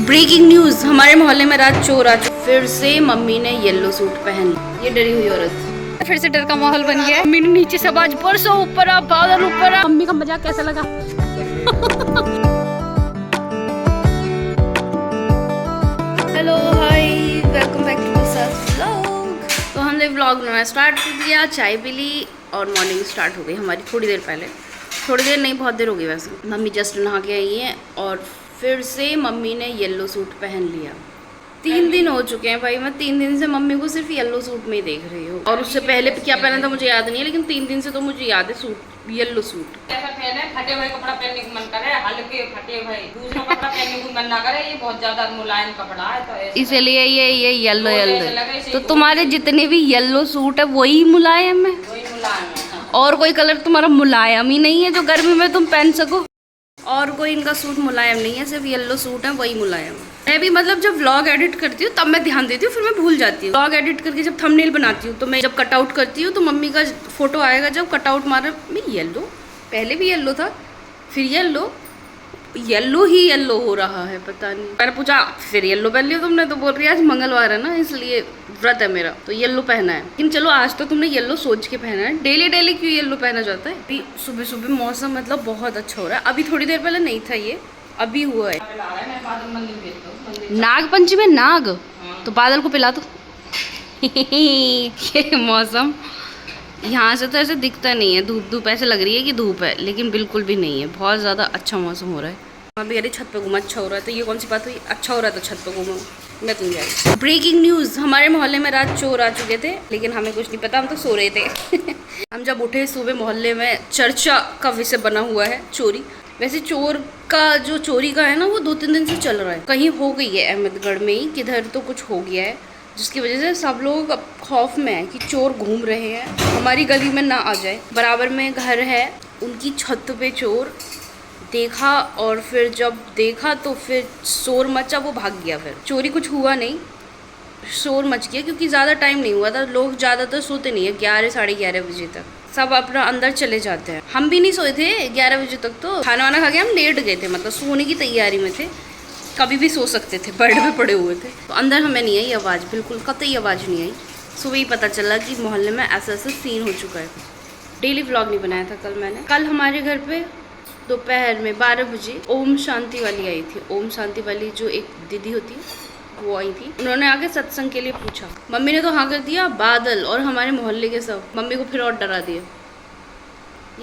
Breaking news, हमारे मोहल्ले में रात चोर आ चुके। फिर से मम्मी ने येलो सूट पहन लिया। ये डरी हुई औरत। फिर से डर का माहौल बन गया है। मम्मी ने नीचे से आवाज परसों ऊपर आ, बादल ऊपर आ। मम्मी का मजाक कैसा लगा? Hello hi, welcome back to vlog. तो हमने व्लॉग बनाना स्टार्ट कर दिया, चाय पी ली और मॉर्निंग स्टार्ट हो गई हमारी थोड़ी देर पहले। थोड़ी देर नहीं, बहुत देर हो गई वैसे। मम्मी जस्ट नहा के आई है और फिर से मम्मी ने येलो सूट पहन लिया। 3 दिन हो चुके हैं भाई, मैं 3 दिन से मम्मी को सिर्फ येलो सूट में ही देख रही हूँ। और उससे पहले क्या पहना था मुझे याद नहीं है, लेकिन 3 दिन से तो मुझे याद है सूट, येलो सूट। ऐसा फैन है, फटे हुए कपड़ा पहनने को मन करे, हल्के फटे हुए दूसरा कपड़ा पहनने को मन ना करे। ये बहुत ज्यादा मुलायम कपड़ा है तो इसलिए ये येलो येलो। तो तुम्हारे जितने भी येलो सूट है वही मुलायम है, वही मुलायम है। और कोई कलर तुम्हारा मुलायम ही नहीं है जो गर्मी में तुम पहन सको। और कोई इनका सूट मुलायम नहीं है, सिर्फ येलो सूट है वही मुलायम है। मैं भी मतलब जब व्लॉग एडिट करती हूँ तब मैं ध्यान देती हूँ, फिर मैं भूल जाती हूँ। व्लॉग एडिट करके जब थंबनेल बनाती हूँ तो मैं जब कटआउट करती हूँ तो मम्मी का फोटो आएगा, जब कटआउट मारा मैं येलो, पहले भी येलो था फिर येलो ही येलो हो रहा है, पता नहीं। मैंने पूछा फिर येलो पहन लिया तुमने, तो बोल रही है आज मंगलवार है ना इसलिए व्रत है मेरा तो येलो पहना है। लेकिन चलो आज तो तुमने येलो सोच के पहना है, डेली डेली क्यों येलो पहना जाता है? अभी सुबह सुबह मौसम मतलब बहुत अच्छा हो रहा है। अभी थोड़ी देर पहले नहीं था ये, अभी हुआ है। नाग पंचमी में नाग, तो बादल को पिला दो। ये मौसम यहाँ से तो ऐसे दिखता नहीं है, धूप धूप ऐसे लग रही है कि धूप है, लेकिन बिल्कुल भी नहीं है। बहुत ज़्यादा अच्छा मौसम हो रहा है। अभी अरे छत पे घूमा, अच्छा हो रहा है तो ये कौन सी बात हुई? अच्छा हो रहा है तो छत पे घूमा, मैं तुम जाएगी। ब्रेकिंग न्यूज़, हमारे मोहल्ले में रात चोर आ चुके थे, लेकिन हमें कुछ नहीं पता, हम तो सो रहे थे। हम जब उठे सुबह मोहल्ले में चर्चा का विषय बना हुआ है चोरी। वैसे चोर का जो चोरी का है ना वो 2-3 दिन से चल रहा है। कहीं हो गई है अहमदगढ़ में ही, किधर तो कुछ हो गया है जिसकी वजह से सब लोग अब खौफ में है कि चोर घूम रहे हैं, हमारी गली में ना आ जाए। बराबर में घर है, उनकी छत पे चोर देखा और फिर जब देखा तो फिर शोर मचा, वो भाग गया। फिर चोरी कुछ हुआ नहीं, शोर मच गया क्योंकि ज़्यादा टाइम नहीं हुआ था। लोग ज़्यादातर सोते नहीं है 11-11:30 बजे तक, सब अपना अंदर चले जाते हैं। हम भी नहीं सोए थे 11 बजे तक, तो खाना वाना खा के हम लेट गए थे, मतलब सोने की तैयारी में थे। कभी भी सो सकते थे, बेड पे पड़े हुए थे। तो अंदर हमें नहीं आई आवाज़, बिल्कुल कतई आवाज़ नहीं आई। सुबह ही पता चला कि मोहल्ले में ऐसा ऐसा सीन हो चुका है। डेली व्लॉग नहीं बनाया था कल मैंने। कल हमारे घर पे दोपहर में 12 बजे ओम शांति वाली आई थी। ओम शांति वाली जो एक दीदी होती है वो आई थी। उन्होंने आके सत्संग के लिए पूछा, मम्मी ने तो हाँ कर दिया। बादल और हमारे मोहल्ले के सब मम्मी को फिर और डरा दिया।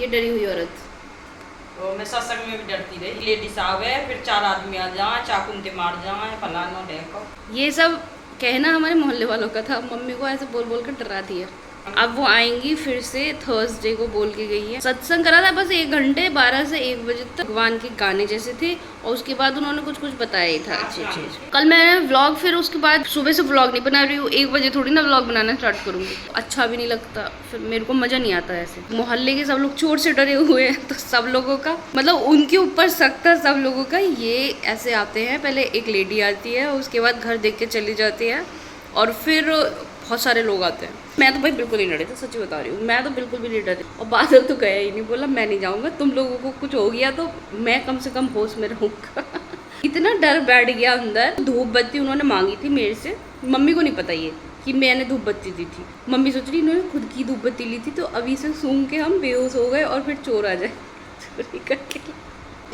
ये डरी हुई औरत। तो मैं सत्संग में भी डरती रही, लेडीज आवे फिर 4 आदमी आ जाए, चाकुन ते मार जाए, फलाना देखो। ये सब कहना हमारे मोहल्ले वालों का था, मम्मी को ऐसे बोल बोल कर डरा दिया। अब वो आएंगी फिर से, थर्सडे को बोल के गई है। सत्संग करा था बस 1 घंटे, 12 से 1 बजे तक। भगवान के गाने जैसे थे और उसके बाद उन्होंने कुछ कुछ बताया ही था अच्छी चीज। कल मैंने व्लॉग, फिर उसके बाद सुबह से व्लॉग नहीं बना रही हूँ। 1 बजे थोड़ी ना व्लॉग बनाना स्टार्ट करूँगी, अच्छा भी नहीं लगता, फिर मेरे को मजा नहीं आता। ऐसे मोहल्ले के सब लोग चोर से डरे हुए हैं, तो सब लोगों का मतलब उनके ऊपर सख्त था सब लोगों का। ये ऐसे आते हैं, पहले एक लेडी आती है, उसके बाद घर देख के चली जाती है और फिर बहुत सारे लोग आते हैं। मैं तो भाई बिल्कुल नहीं डरी थी, सच्ची बता रही हूँ, मैं तो बिल्कुल भी नहीं डरी। और बादल तो गया ही नहीं, बोला मैं नहीं जाऊँगा, तुम लोगों को कुछ हो गया तो मैं कम से कम होश में रहूँगा। इतना डर बैठ गया अंदर। धूप बत्ती उन्होंने मांगी थी मेरे से, मम्मी को नहीं पता ये कि मैंने धूप बत्ती दी थी। मम्मी सोच रही इन्होंने खुद की धूप बत्ती ली थी, तो अभी से सूंघ के हम बेहोश हो गए और फिर चोर आ जाए चोरी करके।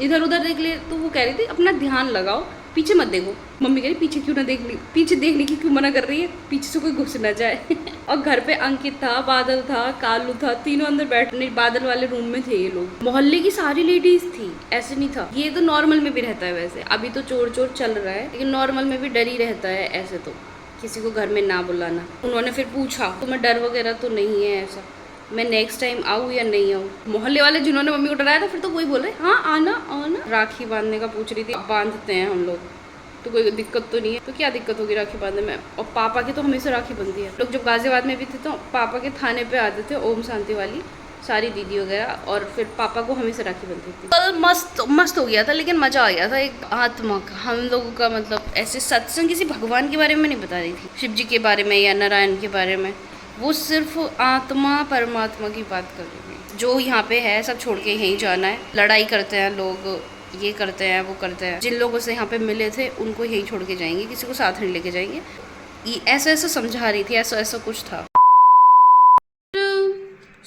इधर उधर देख ले तो वो कह रही थी अपना ध्यान लगाओ, पीछे मत देखो। मम्मी कह रही पीछे क्यों ना देख ली, पीछे देखने की क्यों मना कर रही है, पीछे से कोई घुस ना जाए। और घर पे अंकित था, बादल था, कालू था, तीनों अंदर बैठने बादल वाले रूम में थे ये लोग। मोहल्ले की सारी लेडीज थी, ऐसे नहीं था। ये तो नॉर्मल में भी रहता है वैसे, अभी तो चोर चोर चल रहा है, लेकिन नॉर्मल में भी डर ही रहता है ऐसे तो, किसी को घर में ना बुलाना। उन्होंने फिर पूछा तुम्हें डर वगैरह तो नहीं है ऐसा, मैं नेक्स्ट टाइम आऊँ या नहीं आऊँ। मोहल्ले वाले जिन्होंने मम्मी को डराया था फिर तो वही बोल रहे हाँ आना आना। राखी बांधने का पूछ रही थी, बांधते हैं हम लोग, तो कोई दिक्कत तो नहीं है। तो क्या दिक्कत होगी राखी बांधने में? और पापा की तो हमेशा राखी बनती है। लोग जब गाजियाबाद में भी थे तो पापा के थाने पे आते थे ओम शांति वाली सारी दीदी वगैरह, और फिर पापा को हमेशा राखी बनती थी। कल मस्त हो गया था, लेकिन मज़ा आ गया था एक आत्मा का हम लोगों का। मतलब ऐसे सत्संग किसी भगवान के बारे में नहीं बता रही थी, शिव जी के बारे में या नारायण के बारे में, वो सिर्फ आत्मा परमात्मा की बात कर रही है। जो यहाँ पे है सब छोड़ के यहीं जाना है। लड़ाई करते हैं लोग, ये करते हैं वो करते हैं। जिन लोगों से यहाँ पे मिले थे उनको यहीं छोड़ के जाएंगे, किसी को साथ नहीं लेके जाएंगे। ये ऐसा ऐसा समझा रही थी, ऐसा ऐसा कुछ था।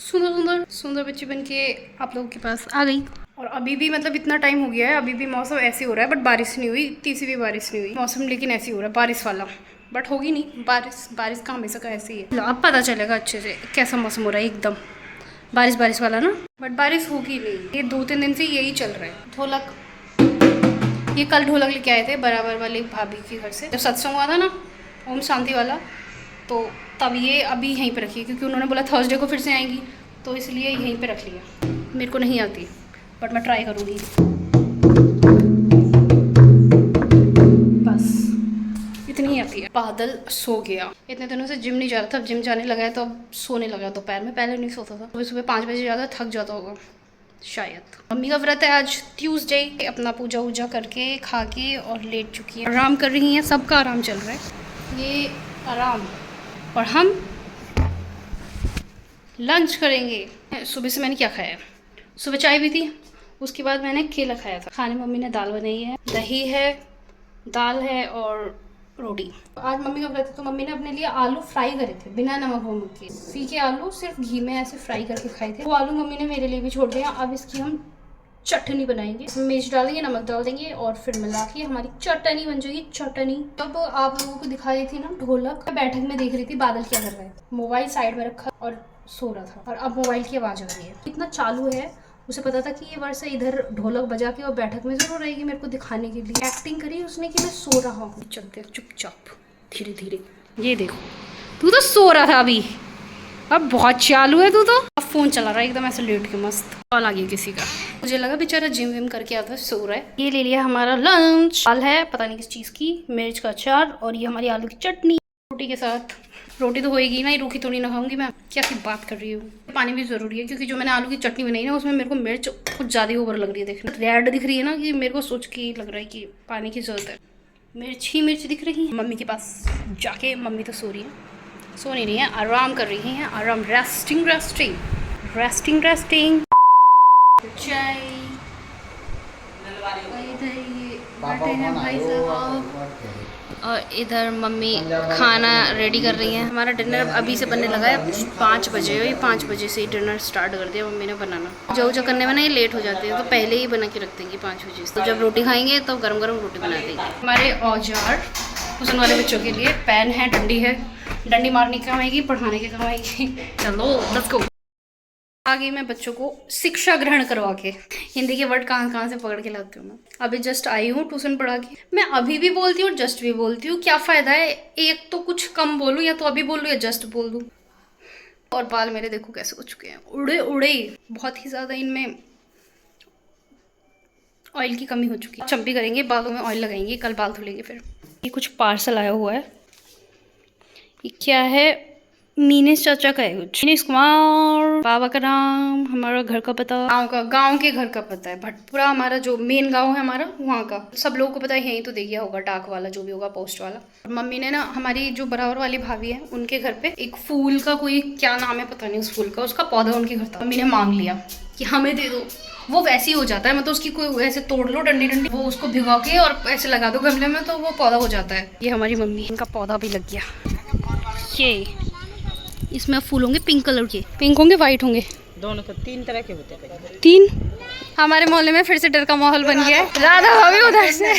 सुंदर सुंदर सुंदर बच्ची बन के आप लोगों के पास आ गई। और अभी भी मतलब इतना टाइम हो गया है, अभी भी मौसम ऐसे हो रहा है, बट बारिश नहीं हुई, इतनी सी भी बारिश नहीं हुई मौसम, लेकिन ऐसे हो रहा है बारिश वाला, बट होगी नहीं बारिश। बारिश का हमेशा का ऐसे ही है। अब पता चलेगा अच्छे से कैसा मौसम हो रहा है, एकदम बारिश बारिश वाला ना, बट बारिश होगी नहीं। ये 2-3 दिन से यही चल रहा है। ढोलक, ये कल ढोलक लेके आए थे बराबर वाली भाभी के घर से, जब सत्संग हुआ था ना ओम शांति वाला, तो तब ये अभी यहीं पे रखी है, क्योंकि उन्होंने बोला थर्सडे को फिर से आएंगी, तो इसलिए यहीं पे रख लिया। मेरे को नहीं आती, बट मैं ट्राई करूँगी। बस इतनी ही आती है। बादल सो गया, इतने दिनों से जिम नहीं जा रहा था, अब जिम जाने लगा है तो अब सोने लगा दोपहर में। पहले नहीं सोता था, सुबह सुबह 5 बजे जाता, थक जाता होगा शायद। मम्मी का व्रत है आज ट्यूसडे, अपना पूजा वूजा करके खा के और लेट चुकी है, आराम कर रही हैं। सबका आराम चल रहा है, ये आराम। और हम लंच करेंगे। सुबह से मैंने क्या खाया, सुबह चाय भी थी, उसके बाद मैंने केला खाया था। खाने मम्मी ने दाल बनाई है, दही है, दाल है और रोटी। आज मम्मी का व्रत है तो मम्मी ने अपने लिए आलू फ्राई करे थे बिना नमक वमक के। फीके आलू सिर्फ घी में ऐसे फ्राई करके खाए थे। वो आलू मम्मी ने मेरे लिए भी छोड़ दिया। अब इसकी हम चटनी बनाएंगे, इसमें मिर्च डालेंगे, नमक डाल देंगे और फिर मिला के हमारी चटनी बन जाएगी। चटनी तब आप लोगों को दिखाई थी ना ढोलक, बैठक में देख रही थी बादल क्या कर रहे हैं, मोबाइल साइड में रखा और सो रहा था, और अब मोबाइल की आवाज़ आ रही है। इतना चालू है, उसे पता था कि ये वर्षा इधर ढोलक बजा के और बैठक में जरूर रहेगी मेरे को दिखाने के लिए। एक्टिंग करी उसने कि मैं सो रहा हूँ। चलते चुपचाप धीरे धीरे। ये देखो तू तो सो रहा था अभी, अब बहुत चालू है तू तो। अब फोन चला रहा है एकदम ऐसे लेट के मस्त। कॉल आ गया किसी का, मुझे लगा बेचारा जिम विम करके आता सो रहा है। ये ले लिया हमारा लंच। दाल है पता नहीं किस चीज़ की, मिर्च का अचार, और ये हमारी आलू की चटनी रोटी के साथ। रोटी तो होएगी ना, ही रूखी थोड़ी ना खाऊंगी मैं, क्या की बात कर रही हूँ। पानी भी ज़रूरी है, क्योंकि जो मैंने आलू की चटनी बनाई ना उसमें मेरे को मिर्च कुछ ज़्यादा ओवर लग रही है। देखना रेड दिख रही है ना, कि मेरे को सोच के लग रहा है कि पानी की ज़रूरत है। मिर्च ही मिर्च दिख रही है। मम्मी के पास जाके, मम्मी तो सो रही है, सो नहीं रही है, आराम कर रही हैं, आराम, रेस्टिंग रेस्टिंग रेस्टिंग रेस्टिंग। चाय इधर ये बैठे हैं भाई साहब, और इधर मम्मी खाना रेडी कर रही हैं। हमारा डिनर अभी से बनने लगा है, 5 बजे, 5 बजे से ही डिनर स्टार्ट कर दिया मम्मी ने बनाना। जो करने में ना ये लेट हो जाते हैं, तो पहले ही बना के रख देंगी 5 बजे से। तो जब रोटी खाएंगे तो गरम गरम रोटी बना देंगे। हमारे औजार हुसन वाले बच्चों के लिए पेन है, डंडी है, डंडी मारने के काम आएगी, पढ़ाने के काम आएगी। चलो लेट्स गो। आगे मैं बच्चों को शिक्षा ग्रहण करवा के, हिंदी के वर्ड कहाँ से पकड़ के लाती हूँ मैं। अभी जस्ट आई हूँ ट्यूशन पढ़ा के। मैं अभी भी बोलती हूँ, जस्ट भी बोलती हूँ, क्या फ़ायदा है, एक तो कुछ कम बोलूँ, या तो अभी बोलूँ या जस्ट बोल दूँ। और बाल मेरे देखो कैसे हो चुके हैं, उड़े उड़े, बहुत ही ज़्यादा इनमें ऑयल की कमी हो चुकी है। चंपी करेंगे, बालों में ऑयल लगाएंगे, कल बाल धुलेंगे फिर। ये कुछ पार्सल आया हुआ है, ये क्या है, मीनेश चाचा का है कुछ। मीनेश कुमार, बाबा का नाम, हमारा घर का पता, गांव के घर का पता है, भटपुरा हमारा जो मेन गांव है हमारा, वहाँ का सब लोगों को पता है। यहीं तो दे गया होगा, डाक वाला जो भी होगा, पोस्ट वाला। और मम्मी ने ना, हमारी जो बराबर वाली भाभी है उनके घर पे एक फूल का, कोई क्या नाम है पता नहीं उस फूल का, उसका पौधा उनके घर था। मम्मी ने मांग लिया कि हमें दे दो। वो वैसे ही हो जाता है, मतलब उसकी कोई ऐसे तोड़ लो डंडी डंडी, वो उसको भिगो के और ऐसे लगा दो गमले में, तो वो पौधा हो जाता है। ये हमारी मम्मी, इनका पौधा भी लग गया। ये इसमें फूल होंगे पिंक कलर के, पिंक होंगे वाइट होंगे, दोनों तो 3 तरह के होते हैं। 3। हमारे मोहल्ले में फिर से डर का माहौल बन गया है। राधा भाभी उधर से,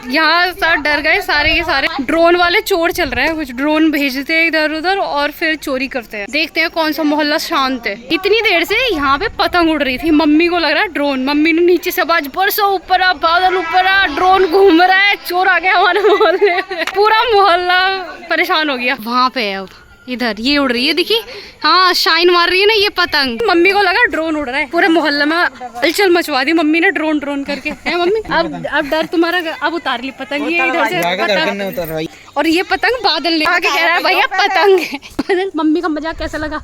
यहाँ सब डर गए सारे के सारे। ड्रोन वाले चोर चल रहे हैं, कुछ ड्रोन भेजते हैं इधर उधर और फिर चोरी करते हैं। देखते हैं कौन सा मोहल्ला शांत है। इतनी देर से यहाँ पे पतंग उड़ रही थी, मम्मी को लग रहा है ड्रोन। मम्मी ने नीचे से आवाज, बरसो ऊपर आ, बादल ऊपर आ, ड्रोन घूम रहा है, चोर आ गया हमारे मोहल्ले में। पूरा मोहल्ला परेशान हो गया। वहाँ पे है अब, इधर ये उड़ रही है, देखिए, हाँ शाइन मार रही है ना ये पतंग। मम्मी को लगा ड्रोन उड़ रहा है, पूरे मोहल्ले में हलचल मचवा दी मम्मी ने ड्रोन ड्रोन करके। है मम्मी, अब डर तुम्हारा, अब उतार ली पतंग, ये इधर से पतंग, और ये पतंग बादल ले आके कह रहा है भैया पतंग है। मम्मी का मजाक कैसा लगा?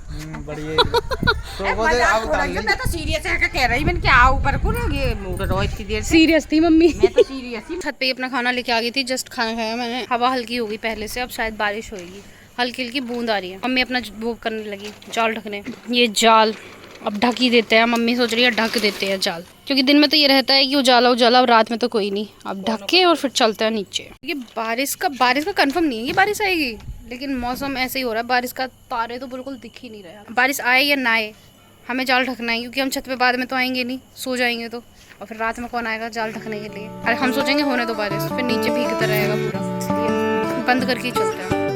मैं तो सीरियस है कह रही, मैंने क्या ऊपर को ना ये उड़ रहा है इतनी देर से। सीरियस थी मम्मी, मैं तो सीरियस थी। छत पे अपना खाना लेके आ गई थी, जस्ट खाना खाया मैंने। हवा हल्की हो गई पहले से, अब शायद बारिश होगी, हल्की हल्की बूंद आ रही है। मम्मी अपना वो करने लगी, जाल ढकने। ये जाल अब ढक ही देते हैं, मम्मी सोच रही है ढक देते हैं जाल, क्योंकि दिन में तो ये रहता है कि उजाला उजाला, और रात में तो कोई नहीं। अब ढक के और फिर चलते हैं नीचे। ये बारिश का कंफर्म नहीं है कि बारिश आएगी, लेकिन मौसम ऐसे ही हो रहा है। बारिश का तारे तो बिल्कुल दिख ही नहीं रहे। बारिश आए या ना आए, हमें जाल ढकना है, क्योंकि हम छत पे बाद में तो आएंगे नहीं, सो जाएंगे तो, और फिर रात में कौन आएगा जाल ढकने के लिए। अरे हम सोचेंगे होने दो बारिश, फिर नीचे भीगता रहेगा पूरा, इसलिए बंद करके ही चलते हैं।